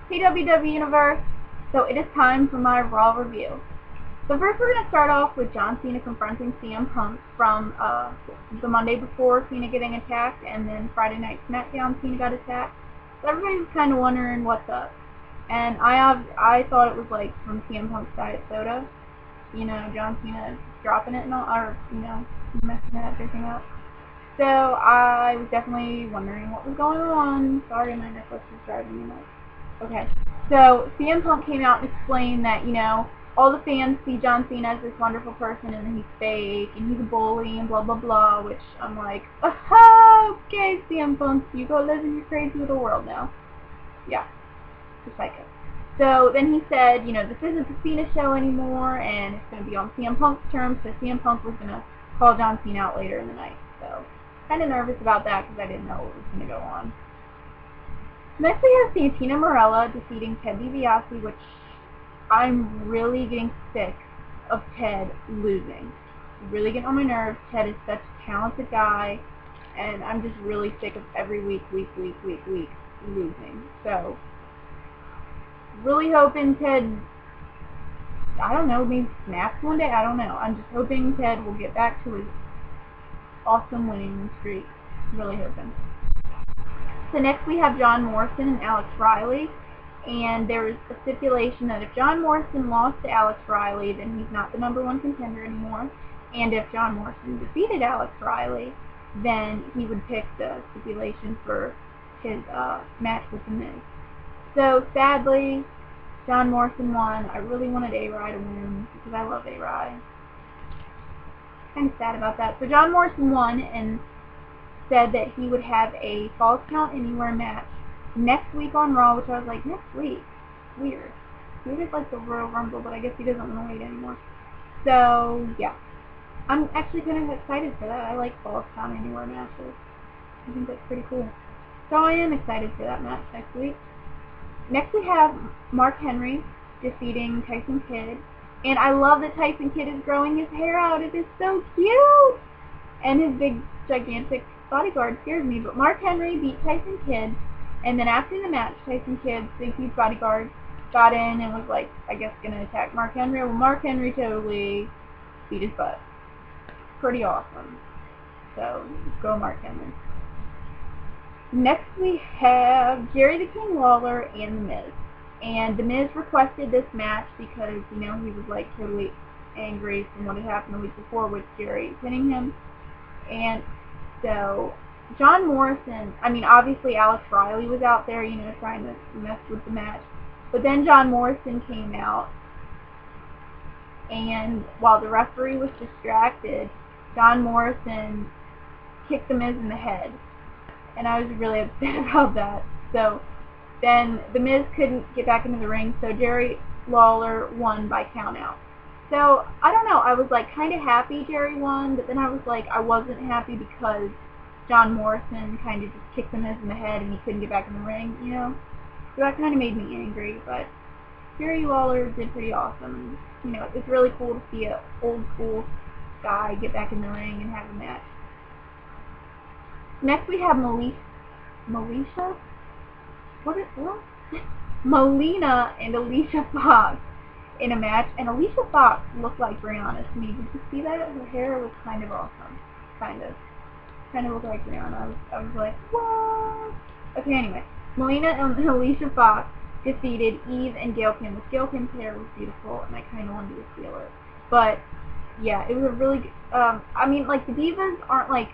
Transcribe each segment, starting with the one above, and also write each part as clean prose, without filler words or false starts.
Hey WWE Universe! So it is time for my Raw review. So first we're going to start off with John Cena confronting CM Punk from the Monday before Cena getting attacked, and then Friday Night SmackDown Cena got attacked. So everybody was kind of wondering what's up. And I thought it was like from CM Punk's Diet Soda. You know, John Cena dropping it and all, or, you know, messing everything up. So I was definitely wondering what was going on. Sorry, my necklace is driving me nuts. Okay, so CM Punk came out and explained that, you know, all the fans see John Cena as this wonderful person and he's fake and he's a bully and blah blah blah, which I'm like, okay, CM Punk, you go live in your crazy little world now. Yeah, just psycho. So then he said, you know, this isn't the Cena show anymore and it's going to be on CM Punk's terms, so CM Punk was going to call John Cena out later in the night. So kind of nervous about that because I didn't know what was going to go on. Next we have Santina Marella defeating Ted DiBiase, which I'm really getting sick of Ted losing. It's really getting on my nerves. Ted is such a talented guy, and I'm just really sick of every week losing. So, really hoping Ted, I don't know, maybe snaps one day, I don't know. I'm just hoping Ted will get back to his awesome winning streak. Really hoping. So next we have John Morrison and Alex Riley, and there was a stipulation that if John Morrison lost to Alex Riley, then he's not the #1 contender anymore, and if John Morrison defeated Alex Riley, then he would pick the stipulation for his match with The Miz. So sadly, John Morrison won. I really wanted A-Rye to win because I love A-Rye. Kind of sad about that. So John Morrison won and said that he would have a Falls Count Anywhere match next week on Raw, which I was like, next week? Weird. He did like the Royal Rumble, but I guess he doesn't want to wait anymore. So, yeah. I'm actually kind of excited for that. I like Falls Count Anywhere matches. I think that's pretty cool. So I am excited for that match next week. Next we have Mark Henry defeating Tyson Kidd. And I love that Tyson Kidd is growing his hair out. It is so cute! And his big, gigantic bodyguard scares me, but Mark Henry beat Tyson Kidd, and then after the match, Tyson Kidd's big, huge bodyguard got in and was like, I guess, gonna attack Mark Henry. Well, Mark Henry totally beat his butt. Pretty awesome. So, go Mark Henry. Next we have Jerry the King Lawler and The Miz. And The Miz requested this match because, you know, he was like totally angry from what had happened the week before with Jerry pinning him. And so, John Morrison, I mean, obviously Alex Riley was out there, you know, trying to mess with the match. But then John Morrison came out, and while the referee was distracted, John Morrison kicked The Miz in the head. And I was really upset about that. So, then The Miz couldn't get back into the ring, so Jerry Lawler won by countout. So, I don't know, I was like kind of happy Jerry won, but then I was like, I wasn't happy because John Morrison kind of just kicked The Miz in the head and he couldn't get back in the ring, you know? So that kind of made me angry, but Jerry Lawler did pretty awesome. You know, it's really cool to see an old school guy get back in the ring and have a match. Next we have Melina and Alicia Fox in a match, and Alicia Fox looked like Brianna to me. Did you see that? Her hair was kind of awesome. Kind of looked like Brianna. I was like, what? Okay, anyway. Melina and Alicia Fox defeated Eve and Gail Kim. Gail Kim's hair was beautiful, and I kind of wanted to steal it. But, yeah, it was a really good, I mean, like, the Divas aren't, like,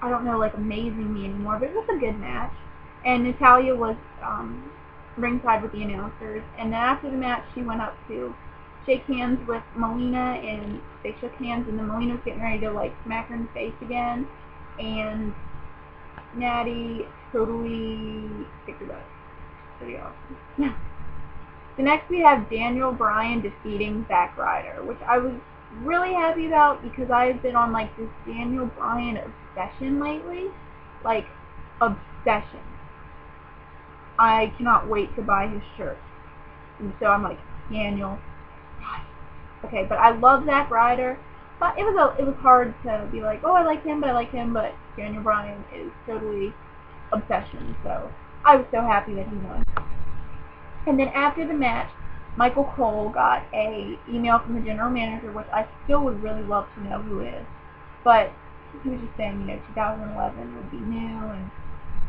I don't know, like, amazing me anymore, but it was a good match. And Natalya was, ringside with the announcers, and then after the match, she went up to shake hands with Melina, and they shook hands, and then Melina was getting ready to, like, smack her in the face again, and Natty totally kicked her butt. Pretty awesome. So next we have Daniel Bryan defeating Zack Ryder, which I was really happy about because I've been on, like, this Daniel Bryan obsession lately. Like, obsession. I cannot wait to buy his shirt. And so I'm like, Daniel. Okay, but I love Zack Ryder. But it was hard to be like, oh, I like him, but Daniel Bryan is totally obsession. So I was so happy that he won. And then after the match, Michael Cole got a email from the general manager, which I still would really love to know who it is. But he was just saying, 2011 would be new. And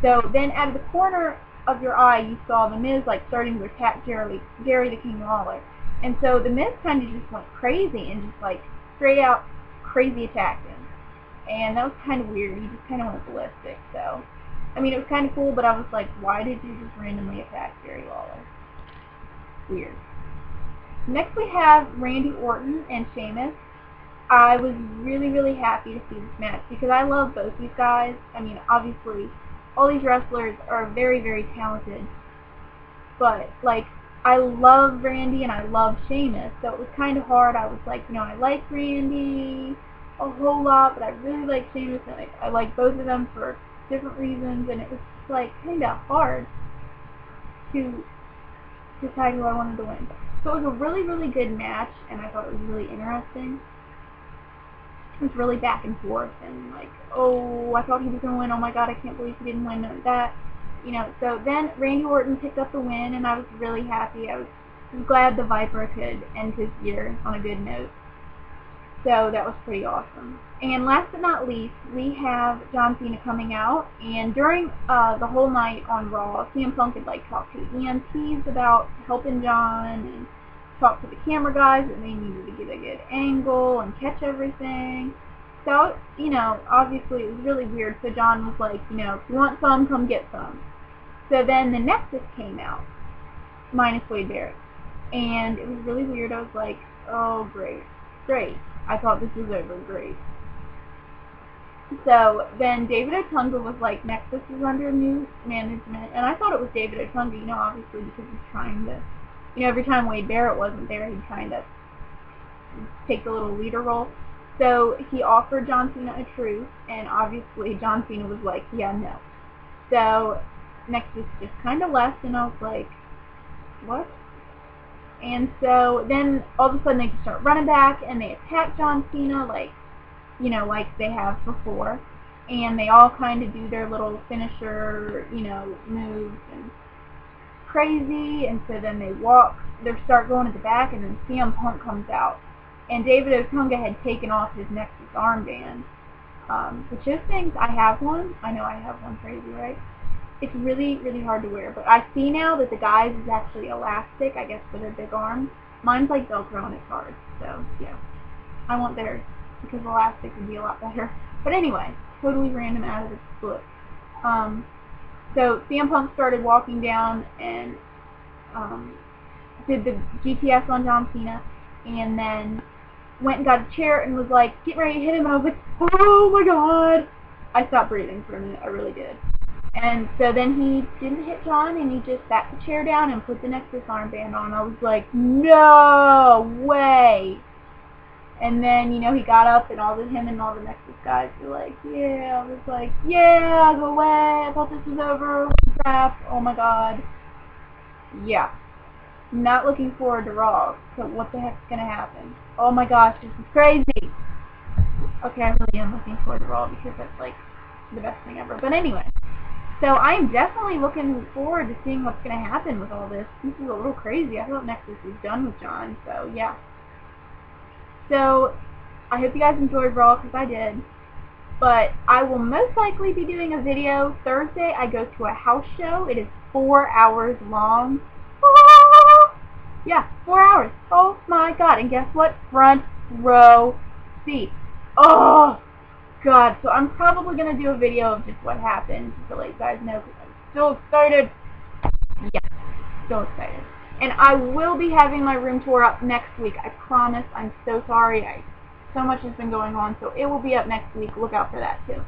so then out of the corner of your eye, you saw The Miz starting to attack Jerry the King Lawler. And so The Miz kind of just went crazy and just straight out crazy attacked him. And that was kind of weird. He just kind of went ballistic. So, I mean, it was kind of cool, but I was like, why did you just randomly attack Jerry Lawler? Weird. Next we have Randy Orton and Sheamus. I was really, really happy to see this match because I love both these guys. I mean, obviously, all these wrestlers are very, very talented. But, I love Randy and I love Sheamus, so it was kind of hard. I was like, I like Randy a whole lot, but I really like Sheamus, and I like both of them for different reasons, and it was kind of hard to decide who I wanted to win. So it was a really, really good match, and I thought it was really interesting. It was really back and forth, and oh, I thought he was going to win, oh my god, I can't believe he didn't win that. So then Randy Orton picked up the win, and I was really happy. I was glad the Viper could end his year on a good note. So that was pretty awesome. And last but not least, we have John Cena coming out, and during the whole night on Raw, CM Punk had talked to EMTs about helping John, and talked to the camera guys that they needed to get a good angle and catch everything. So, obviously it was really weird, so John was like, if you want some, come get some. So then the Nexus came out, minus Wade Barrett, and it was really weird. I was like, oh, great. I thought this was over, great. So then David Otunga was like, Nexus is under new management, and I thought it was David Otunga, obviously because he's trying to, every time Wade Barrett wasn't there, he'd kind of take the little leader role. So he offered John Cena a truce, and obviously John Cena was like, yeah, no. So Nexus just kind of left, and I was like, what? And so then all of a sudden they just start running back, and they attack John Cena like they have before. And they all kind of do their little finisher, moves and crazy. And so then they start going to the back, and then CM Punk comes out. And David Otunga had taken off his Nexus armband, which is things, I have one. I know I have one, crazy, right? It's really, really hard to wear, but I see now that the guy's is actually elastic, I guess, for their big arms. Mine's like Velcro and it's hard, so yeah. I want theirs, because elastic would be a lot better. But anyway, totally random out of the split. So CM Punk started walking down and did the GTS on John Cena, and then went and got a chair and was like, get ready to hit him, and I was like, oh my god! I stopped breathing for a minute, I really did. And so then he didn't hit John, and he just sat the chair down and put the Nexus armband on. I was like, no way! And then, he got up, and him and all the Nexus guys were like, yeah. I was like, yeah, go away, I thought this was over, crap, oh my god. Yeah. Not looking forward to Raw, so what the heck's gonna happen? Oh my gosh, this is crazy! Okay, I really am looking forward to Raw, because that's, the best thing ever. But anyway. So I'm definitely looking forward to seeing what's going to happen with all this. This is a little crazy. I thought Nexus was done with John, so yeah. So I hope you guys enjoyed Raw, because I did. But I will most likely be doing a video Thursday. I go to a house show. It is 4 hours long. Yeah, 4 hours. Oh my god. And guess what? Front row seat. Oh! God, so I'm probably going to do a video of just what happened, just to let you guys know, because I'm so excited. Yeah, so excited. And I will be having my room tour up next week, I promise. I'm so sorry. So much has been going on, so it will be up next week. Look out for that, too.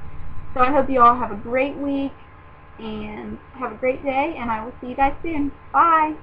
So I hope you all have a great week, and have a great day, and I will see you guys soon. Bye!